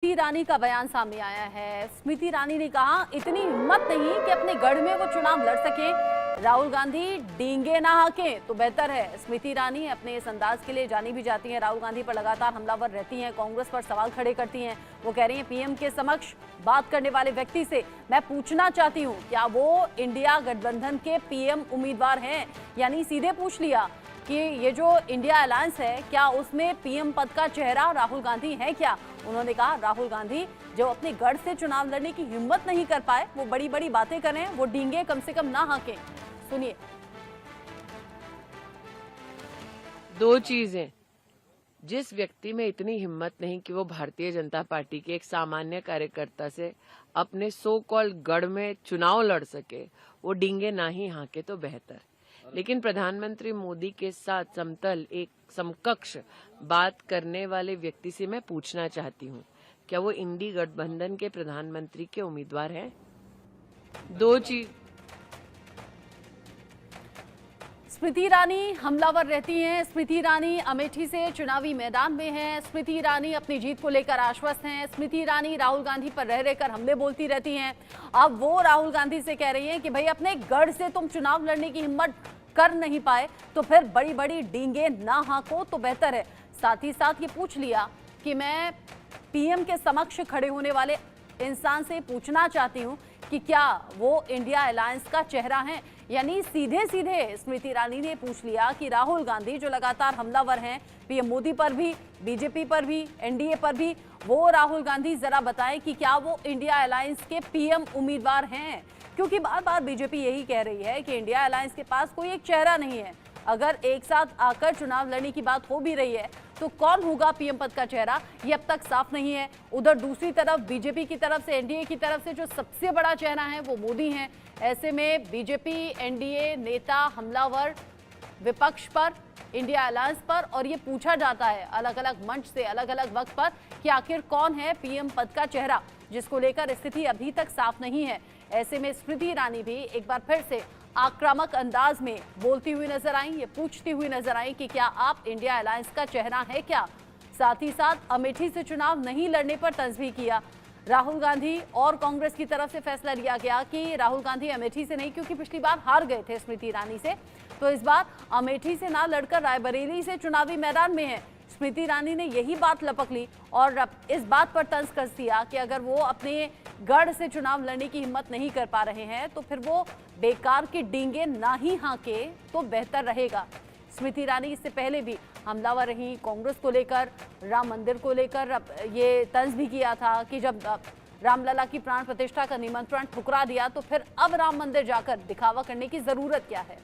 स्मृति ईरानी का बयान सामने आया है। स्मृति ईरानी ने कहा इतनी हिम्मत नहीं कि अपने गढ़ में वो चुनाव लड़ सके, राहुल गांधी डींगे ना हाकें तो बेहतर है। स्मृति ईरानी अपने इस अंदाज के लिए जानी भी जाती हैं, राहुल गांधी पर लगातार हमलावर रहती हैं, कांग्रेस पर सवाल खड़े करती हैं। वो कह रही हैं पीएम के समक्ष बात करने वाले व्यक्ति से मैं पूछना चाहती हूँ क्या वो इंडिया गठबंधन के पीएम उम्मीदवार हैं, यानी सीधे पूछ लिया कि ये जो इंडिया अलायंस है क्या उसमें पीएम पद का चेहरा राहुल गांधी है क्या। उन्होंने कहा राहुल गांधी जो अपने गढ़ से चुनाव लड़ने की हिम्मत नहीं कर पाए वो बड़ी बड़ी बातें करें, वो डींगे कम से कम ना हाकें। सुनिए। दो चीजें, जिस व्यक्ति में इतनी हिम्मत नहीं कि वो भारतीय जनता पार्टी के एक सामान्य कार्यकर्ता से अपने सो कॉल्ड गढ़ में चुनाव लड़ सके, वो डींगे ना ही हाके तो बेहतर। लेकिन प्रधानमंत्री मोदी के साथ समतल एक समकक्ष बात करने वाले व्यक्ति से मैं पूछना चाहती हूँ क्या वो इंडी गठबंधन के प्रधानमंत्री के उम्मीदवार हैं। दो चीज, स्मृति ईरानी हमलावर रहती हैं। स्मृति ईरानी अमेठी से चुनावी मैदान में हैं। स्मृति ईरानी अपनी जीत को लेकर आश्वस्त हैं। स्मृति ईरानी राहुल गांधी पर रह रहकर हमले बोलती रहती हैं। अब वो राहुल गांधी से कह रही हैं कि भाई अपने गढ़ से तुम चुनाव लड़ने की हिम्मत कर नहीं पाए तो फिर बड़ी बड़ी डींगे ना हाको तो बेहतर है। साथ ही साथ ये पूछ लिया कि मैं पीएम के समक्ष खड़े होने वाले इंसान से पूछना चाहती हूँ कि क्या वो इंडिया अलायंस का चेहरा है, यानी सीधे सीधे स्मृति ईरानी ने पूछ लिया कि राहुल गांधी जो लगातार हमलावर हैं पीएम मोदी पर भी, बीजेपी पर भी, एनडीए पर भी, वो राहुल गांधी जरा बताएं कि क्या वो इंडिया अलायंस के पीएम उम्मीदवार हैं। क्योंकि बार बार बीजेपी यही कह रही है कि इंडिया अलायंस के पास कोई एक चेहरा नहीं है। अगर एक साथ आकर चुनाव लड़ने की बात हो भी रही है तो कौन होगा पीएम पद का चेहरा, ये अब तक साफ नहीं है। उधर दूसरी तरफ बीजेपी की तरफ से, एनडीए की तरफ से जो सबसे बड़ा चेहरा है वो मोदी हैं। ऐसे में बीजेपी, एनडीए नेता हमलावर विपक्ष पर, इंडिया अलायंस पर, और ये पूछा जाता है अलग अलग मंच से अलग अलग वक्त पर कि आखिर कौन है पीएम पद का चेहरा, जिसको लेकर स्थिति अभी तक साफ नहीं है। ऐसे में स्मृति ईरानी भी एक बार फिर से आक्रामक अंदाज में बोलती हुई नजर आई, ये पूछती हुई नजर आई कि क्या आप इंडिया अलायंस का चेहरा है क्या। साथ ही साथ अमेठी से चुनाव नहीं लड़ने पर तंज भी किया। राहुल गांधी और कांग्रेस की तरफ से फैसला लिया गया कि राहुल गांधी अमेठी से नहीं, क्योंकि पिछली बार हार गए थे स्मृति ईरानी से, तो इस बार अमेठी से ना लड़कर रायबरेली से चुनावी मैदान में है। स्मृति ईरानी ने यही बात लपक ली और इस बात पर तंज कस दिया कि अगर वो अपने गढ़ से चुनाव लड़ने की हिम्मत नहीं कर पा रहे हैं तो फिर वो बेकार के डींगे ना ही हाके तो बेहतर रहेगा। स्मृति ईरानी इससे पहले भी हमलावर रही कांग्रेस को लेकर, राम मंदिर को लेकर ये तंज भी किया था कि जब रामलला की प्राण प्रतिष्ठा का निमंत्रण ठुकरा दिया तो फिर अब राम मंदिर जाकर दिखावा करने की जरूरत क्या है।